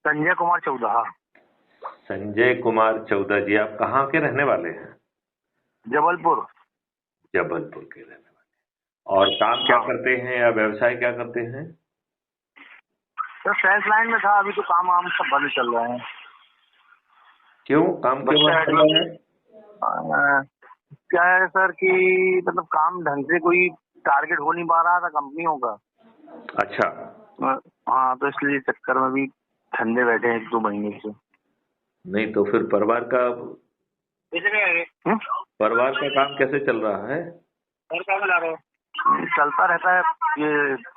संजय कुमार चौदहा। संजय कुमार चौधरी जी, आप कहाँ के रहने वाले हैं? जबलपुर। जबलपुर के रहने वाले। और काम क्या हाँ करते हैं या व्यवसाय क्या करते हैं? सर, सेल्स लाइन में था। अभी तो काम वाम सब बंद चल रहे हैं। क्यों, काम क्यों बच्चा बंद चल रहा है? क्या है सर कि मतलब काम ढंग से कोई टारगेट हो नहीं पा रहा था कंपनियों का। अच्छा। हाँ, तो इसलिए चक्कर में भी ठंडे बैठे हैं 1-2 महीने से। नहीं तो फिर हम्म? परिवार का काम कैसे चल रहा है? चलता रहता है। ये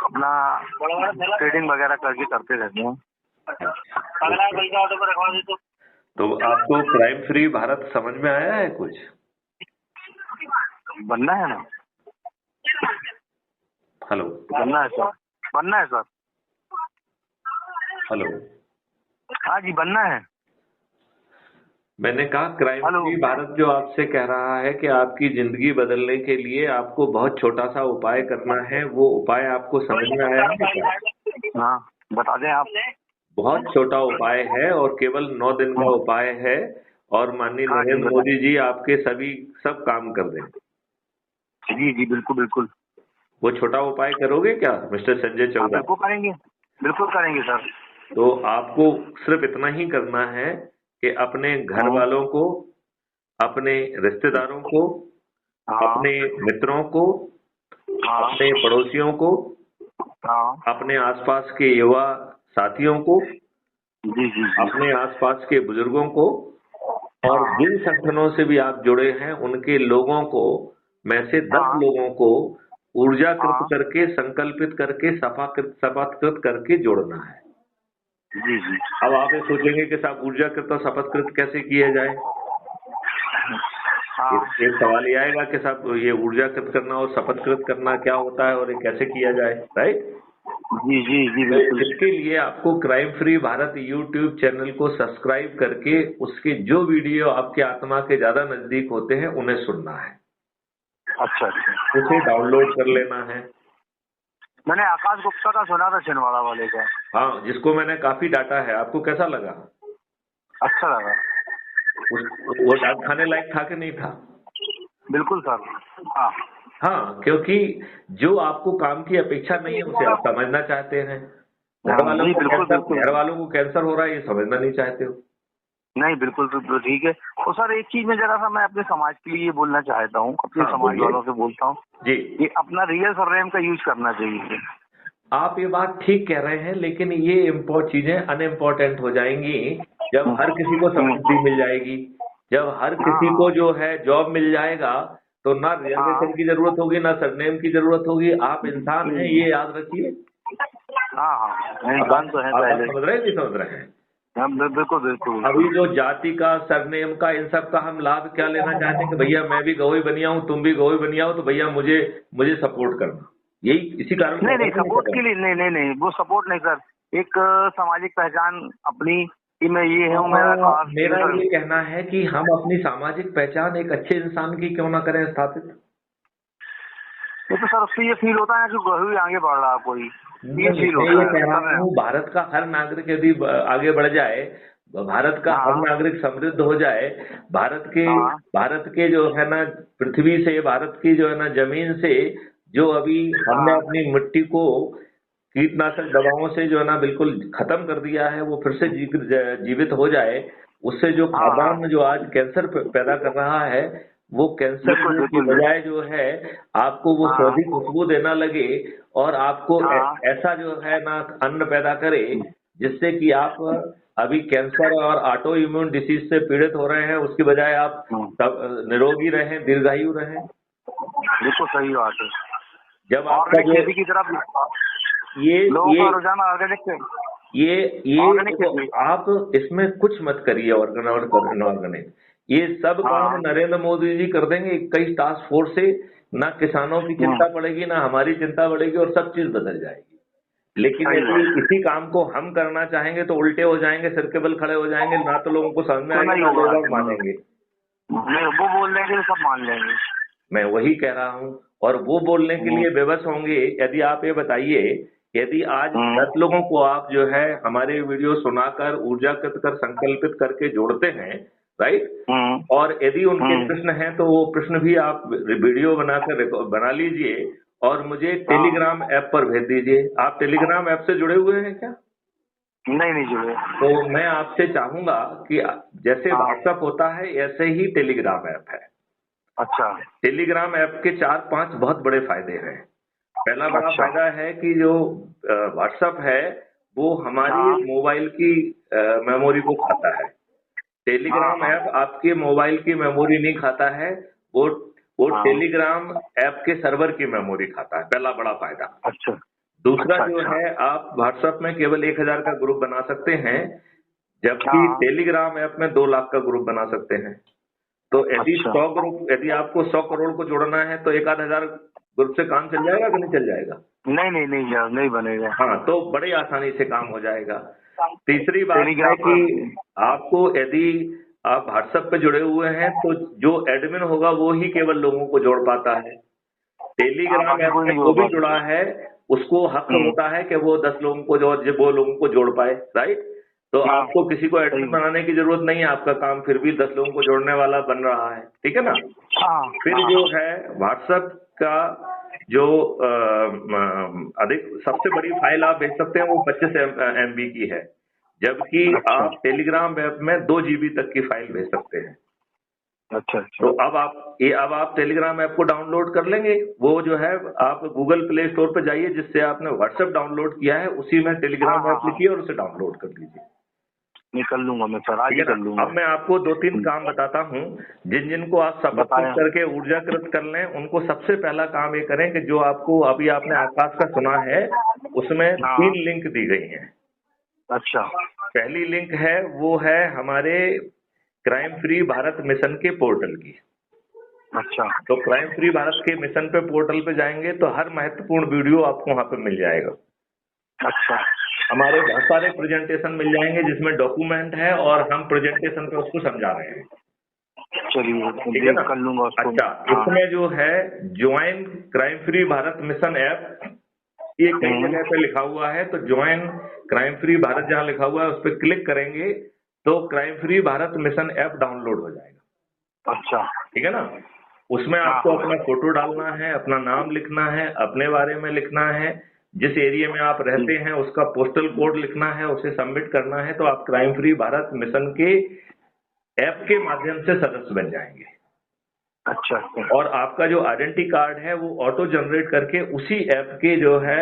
अपना ट्रेडिंग वगैरह करके करते रहते हैं। तो आपको क्राइम फ्री भारत समझ में आया है कुछ? बनना है ना। हेलो। बनना है सर। बनना है सर। हेलो। हाँ जी, बनना है। मैंने कहा क्राइम हेलो। फ्री भारत जो आपसे कह रहा है कि आपकी जिंदगी बदलने के लिए आपको बहुत छोटा सा उपाय करना है, वो उपाय आपको समझ में आया है क्या? हाँ, बता दें आप। बहुत छोटा उपाय है और केवल 9 दिन का उपाय है। और माननीय हाँ जी, नरेंद्र बताएं। मोदी जी आपके सब काम कर देंगे। जी जी, बिल्कुल बिल्कुल। वो छोटा उपाय करोगे क्या मिस्टर संजय हाँ, चौधरी? बिल्कुल करेंगे। बिल्कुल करेंगे सर। तो आपको सिर्फ इतना ही करना है कि अपने घर हाँ वालों को, अपने रिश्तेदारों को, हाँ अपने मित्रों को, हाँ अपने पड़ोसियों को, हाँ। अपने आसपास के युवा साथियों को, जी जी जी। अपने आसपास के बुजुर्गों को, और हाँ जिन संगठनों से भी आप जुड़े हैं उनके लोगों को, में से 10 हाँ लोगों को ऊर्जाकृत हाँ। करके, संकल्पित करके, शपथकृत करके जोड़ना है। जी जी। अब आप ये सोचेंगे कि साहब ऊर्जाकृत और शपथकृत कैसे किए जाए? हाँ एक सवाल ये आएगा कि साहब ये ऊर्जाकृत करना और शपथकृत करना क्या होता है और ये कैसे किया जाए, राइट? जी जी जी, तो बिल्कुल। इसके लिए आपको crime free Bharat YouTube channel को सब्सक्राइब करके उसके जो वीडियो आपके आत्मा के ज्यादा नजदीक होते हैं उन्हें सुनना है, अच्छा अच्छा। उसे डाउनलोड कर लेना है। मैंने आकाश गुप्ता का सुना था, छिंदवाड़ा वाले का। हाँ, जिसको मैंने काफी डांटा है। आपको कैसा लगा? अच्छा लगा। वो डांट खाने लायक था कि नहीं था? बिल्कुल सर। हाँ हाँ, क्योंकि जो आपको काम की अपेक्षा नहीं है उसे आप समझना चाहते हैं। हाँ, जी बिल्कुल बिल्कुल। घर वालों को कैंसर हो रहा है ये समझना नहीं चाहते हो। नहीं, बिल्कुल बिल्कुल ठीक है। तो सर, एक चीज में जरा सा मैं अपने समाज के लिए ये बोलना चाहता हूँ, अपने हाँ समाज बोलिए वालों से बोलता हूँ जी। कि अपना रियल सरनेम का यूज करना चाहिए। आप ये बात ठीक कह रहे हैं, लेकिन ये चीजें अनइम्पोर्टेंट हो जाएंगी जब हम्म, हर किसी को हम्म, समृद्धि मिल जाएगी। जब हर हाँ किसी को हाँ जो है जॉब मिल जाएगा तो ना हाँ। रिजर्वेशन की जरूरत होगी, ना सरनेम की जरूरत होगी। आप इंसान हैं, हम्म, ये याद रखिए। हाँ हाँ, अब इंसान तो है आप बात पहले। समझ रहे हैं, नहीं समझ रहे हैं? हाँ, बिल्कुल बिल्कुल अभी बिल्कुल। जो जाति का, सरनेम का, इन सब का हम लाभ क्या लेना चाहते हैं कि भैया मैं भी गवई बनिया हूं, तुम भी गवई बनिया हो, तो भैया मुझे मुझे सपोर्ट करना। यही इसी कारण से नहीं नहीं, है कि नहीं सपोर्ट कर के लिए नहीं नहीं नहीं, वो सपोर्ट नहीं सर। एक सामाजिक पहचान अपनी कि मैं ये हूँ, मेरा कास्ट ये मेरा सब। ये कहना है कि हम अपनी सामाजिक पहचान एक अच्छे इंसान की क्यों ना करें स्थापित। ये तो सर उससे ये फील होता है कि कोई आगे बढ़ रहा है, कोई ये नहीं, फील मैं होता ये है कह रहा कर रहे हूँ भारत का हर नागरिक यदि आगे बढ़ जाए, भारत का हर हाँ नागरिक समृद्ध हो जाए, भारत के हाँ भारत के जो है ना पृथ्वी से, भारत की जो है ना जमीन से, जो अभी हमने हाँ अपनी मिट्टी को कीटनाशक दवाओं से जो है ना बिल्कुल खत्म कर दिया है, वो फिर से जीवित हो जाए। उससे जो हाँ हाँ। खाद्यान्न जो आज कैंसर पैदा कर रहा है, वो कैंसर बिल्कुल की बिल्कुल। बजाय जो है आपको वो हाँ सौंधी खुशबू देना लगे, और आपको हाँ ऐसा जो है ना अन्न पैदा करे जिससे कि आप अभी कैंसर और ऑटो इम्यून डिसीज से पीड़ित हो रहे हैं, उसकी बजाय आप हाँ, निरोगी रहें, दीर्घायु रहें। बिल्कुल सही बात है। जब आपका ऑर्गेनिक जो खेती की तरफ ये लोगों ये का रुझान ऑर्गेनिक ये ये ऑर्गेनिक देखो, खेती। आप इसमें कुछ मत करिए ऑर्गेनाइज। ये सब काम हाँ नरेंद्र मोदी जी कर देंगे 21 टास्क फोर्स से। ना किसानों की हाँ, चिंता पड़ेगी, ना हमारी चिंता बढ़ेगी, और सब चीज बदल जाएगी। लेकिन सही यदि बात है। इसी काम को हम करना चाहेंगे तो उल्टे हो जाएंगे, सिर के बल खड़े हो जाएंगे, ना तो लोगों को समझ में तो आएगा नहीं ना होगा। लोग मानेंगे। नहीं, वो बोल देंगे तो सब मान लेंगे। मैं वही कह रहा हूँ। और वो बोलने के हम्म, लिए बेबस होंगे। यदि आप ये बताइए यदि आज 10 लोगों को आप जो है हमारे वीडियो सुनाकर ऊर्जाकृत कर संकल्पित करके जोड़ते हैं, राइट, और यदि उनके प्रश्न हैं तो वो प्रश्न भी आप वीडियो बनाकर बना लीजिए और मुझे टेलीग्राम ऐप पर भेज दीजिए। आप टेलीग्राम ऐप से जुड़े हुए हैं क्या? नहीं जुड़े। तो मैं आपसे चाहूंगा कि जैसे व्हाट्सएप होता है ऐसे ही टेलीग्राम ऐप है। अच्छा। टेलीग्राम ऐप के 4-5 बहुत बड़े फायदे हैं। पहला बड़ा फायदा है कि जो व्हाट्सएप है वो हमारी मोबाइल की मेमोरी को खाता है। टेलीग्राम ऐप आपके मोबाइल की मेमोरी नहीं खाता है, वो टेलीग्राम ऐप के सर्वर की मेमोरी खाता है। पहला बड़ा फायदा। अच्छा। दूसरा जो है आप व्हाट्सएप में केवल 1000 का ग्रुप बना सकते हैं, जबकि टेलीग्राम ऐप में 2 लाख का ग्रुप बना सकते हैं। तो यदि 100 ग्रुप, यदि आपको 100 करोड़ को जोड़ना है तो 1000 ग्रुप से काम चल जाएगा कि नहीं चल जाएगा? नहीं बनेगा। हाँ, तो बड़ी आसानी से काम हो जाएगा। तीसरी बात है कि आपको यदि आप व्हाट्सएप पे जुड़े हुए हैं तो जो एडमिन होगा वो ही केवल लोगों को जोड़ पाता है। टेलीग्राम ऐप में जो भी जुड़ा है उसको हक होता है कि वो 10 लोगों को वो लोगों को जोड़ पाए, राइट। तो आपको किसी को एडमिन बनाने की जरूरत नहीं है, आपका काम फिर भी 10 लोगों को जोड़ने वाला बन रहा है, ठीक है ना। फिर जो है व्हाट्सएप का जो अधिक सबसे बड़ी फाइल आप भेज सकते हैं वो 25 MB की है, जबकि आप टेलीग्राम ऐप में 2 GB तक की फाइल भेज सकते हैं। अच्छा। तो अब आप टेलीग्राम ऐप को डाउनलोड कर लेंगे। वो जो है आप गूगल प्ले स्टोर पर जाइए, जिससे आपने व्हाट्सएप डाउनलोड किया है उसी में टेलीग्राम ऐप लिखिए और उसे डाउनलोड कर लीजिए। निकल लूंगा मैं सर, आज ही कर लूंगा। अब मैं आपको 2-3 काम बताता हूँ जिनको आप सब्सक्राइब करके ऊर्जाकृत कर लें। उनको सबसे पहला काम ये करें कि जो आपको अभी आपने आकाश का सुना है उसमें 3 लिंक दी गई हैं। अच्छा। पहली लिंक है वो है हमारे क्राइम फ्री भारत मिशन के पोर्टल की। अच्छा। तो क्राइम फ्री भारत के मिशन पे पोर्टल पे जाएंगे तो हर महत्वपूर्ण वीडियो आपको वहाँ पे मिल जाएगा। अच्छा। हमारे बहुत सारे प्रेजेंटेशन मिल जाएंगे जिसमें डॉक्यूमेंट है और हम प्रेजेंटेशन पे उसको समझा रहे हैं। चलिए, ठीक है ना, कर लूंगा उसको। अच्छा, इसमें जो है join crime free Bharat mission app, ये कई जगह पे लिखा हुआ है। तो ज्वाइन क्राइम फ्री भारत जहाँ लिखा हुआ है उस पर क्लिक करेंगे तो crime free Bharat mission app download हो जाएगा। अच्छा, ठीक है ना। उसमें आपको अपना फोटो डालना है, अपना नाम लिखना है, अपने बारे में लिखना है, जिस एरिया में आप रहते हैं उसका पोस्टल कोड लिखना है, उसे सबमिट करना है। तो आप क्राइम फ्री भारत मिशन के ऐप के माध्यम से सदस्य बन जाएंगे। अच्छा। और आपका जो आइडेंटिटी कार्ड है वो ऑटो जनरेट करके उसी ऐप के जो है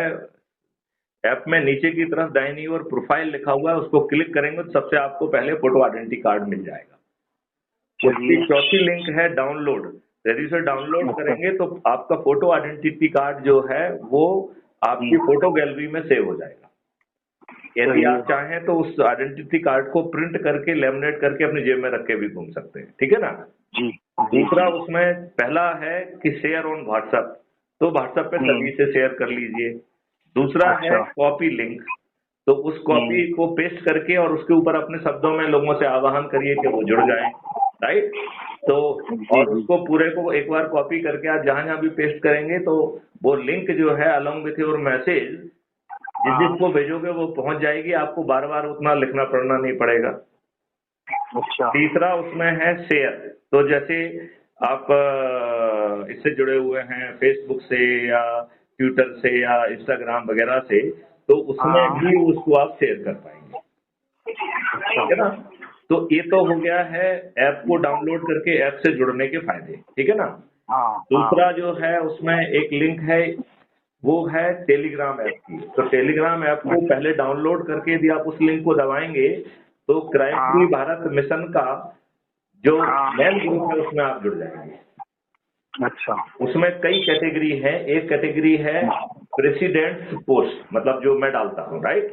ऐप में नीचे की तरफ दाहिनी ओर प्रोफाइल लिखा हुआ है, उसको क्लिक करेंगे तो सबसे आपको पहले फोटो आइडेंटिटी कार्ड मिल जाएगा। उसकी चौथी लिंक है डाउनलोड। यदि उसे डाउनलोड करेंगे तो आपका फोटो आइडेंटिटी कार्ड जो है वो आपकी फोटो गैलरी में सेव हो जाएगा। यदि आप चाहें तो उस आइडेंटिटी कार्ड को प्रिंट करके लेमिनेट करके अपनी जेब में रख के भी घूम सकते हैं, ठीक है ना जी। दूसरा उसमें पहला है कि शेयर ऑन व्हाट्सएप, तो व्हाट्सएप पे सभी से शेयर कर लीजिए। दूसरा है कॉपी लिंक, तो उस कॉपी को पेस्ट करके और उसके ऊपर अपने शब्दों में लोगों से आह्वान करिए कि वो जुड़ जाएं, राइट। तो और उसको पूरे को एक बार कॉपी करके आप जहां जहां भी पेस्ट करेंगे तो वो लिंक जो है अलॉन्ग विथ योर मैसेज जिसको भेजोगे वो पहुंच जाएगी, आपको बार बार उतना लिखना पढ़ना नहीं पड़ेगा। अच्छा। तीसरा उसमें है शेयर, तो जैसे आप इससे जुड़े हुए हैं फेसबुक से या ट्विटर से या इंस्टाग्राम वगैरह से, तो उसमें भी उसको आप शेयर कर पाएंगे, ठीक है ना। तो ये तो हो गया है ऐप को डाउनलोड करके ऐप से जुड़ने के फायदे, ठीक है ना। दूसरा जो है उसमें एक लिंक है वो है टेलीग्राम ऐप की। तो टेलीग्राम ऐप को पहले डाउनलोड करके यदि आप उस लिंक को दबाएंगे तो क्राइम फ्री भारत मिशन का जो मेन ग्रुप है उसमें आप जुड़ जाएंगे। अच्छा। उसमें कई कैटेगरी है। एक कैटेगरी है प्रेसिडेंट पोस्ट, मतलब जो मैं डालता हूँ, राइट।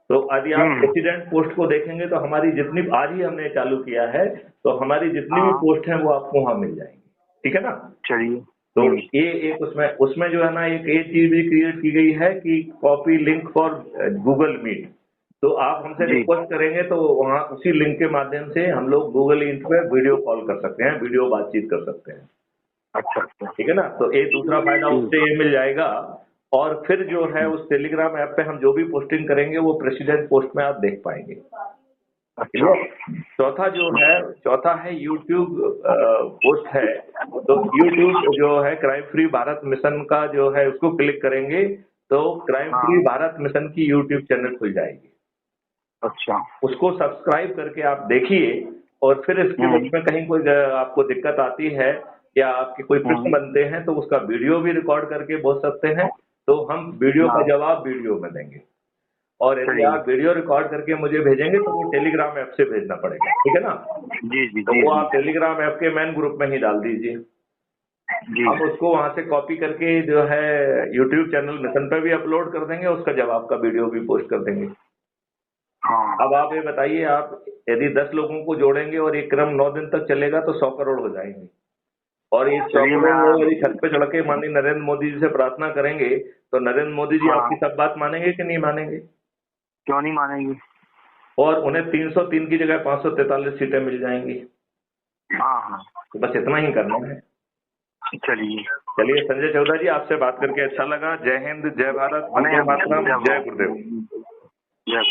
तो यदि आप प्रेसिडेंट पोस्ट को देखेंगे तो हमारी जितनी आज ही हमने चालू किया है तो हमारी जितनी भी पोस्ट है वो आपको वहां मिल जाएंगी, ठीक है ना। चलिए। तो ये एक उसमें जो है ना एक चीज भी क्रिएट की गई है कि copy link for Google Meet. तो आप हमसे रिक्वेस्ट करेंगे तो वहाँ उसी लिंक के माध्यम से हम लोग गूगल मीट पे वीडियो कॉल कर सकते हैं, वीडियो बातचीत कर सकते हैं। अच्छा, ठीक है ना। तो एक दूसरा फायदा उससे ये मिल जाएगा और फिर जो है उस टेलीग्राम ऐप पे हम जो भी पोस्टिंग करेंगे वो प्रेसिडेंट पोस्ट में आप देख पाएंगे। अच्छा। चौथा है यूट्यूब पोस्ट है। तो यूट्यूब जो है क्राइम फ्री भारत मिशन का जो है उसको क्लिक करेंगे तो क्राइम हाँ। फ्री भारत मिशन की यूट्यूब चैनल खुल जाएगी। अच्छा। उसको सब्सक्राइब करके आप देखिए और फिर इसके बीच में कहीं कोई आपको दिक्कत आती है या आपके कोई प्रश्न बनते हैं तो उसका वीडियो भी रिकॉर्ड करके बोल सकते हैं, तो हम वीडियो का हाँ। जवाब वीडियो में देंगे। और यदि चलिए। आप वीडियो रिकॉर्ड करके मुझे भेजेंगे तो वो टेलीग्राम ऐप से भेजना पड़ेगा, ठीक है ना? जी जी तो जी वो जी आप टेलीग्राम ऐप के मैन ग्रुप में ही डाल दीजिए। जी। हम उसको वहां से कॉपी करके जो है यूट्यूब चैनल मिशन पे भी अपलोड कर देंगे, उसका जवाब का वीडियो भी पोस्ट कर देंगे। हाँ। अब आप ये बताइए, आप यदि 10 लोगों को जोड़ेंगे और ये क्रम 9 दिन तक चलेगा तो 100 करोड़ हो जाएंगे। और ये 100 चलिए करोड़ मैं। लोग यदि छत पे चढ़ के माननीय नरेंद्र मोदी जी से प्रार्थना करेंगे तो नरेंद्र मोदी जी हाँ। आपकी सब बात मानेंगे कि नहीं मानेंगे? क्यों नहीं मानेंगे? और उन्हें 303 की जगह 543 सीटें मिल जाएंगी। हाँ हाँ। तो बस इतना ही करना है। चलिए। चलिए संजय चौधरी जी, आपसे बात करके अच्छा लगा। जय हिंद, जय भारत, वंदे मातरम, जय गुरुदेव। जय।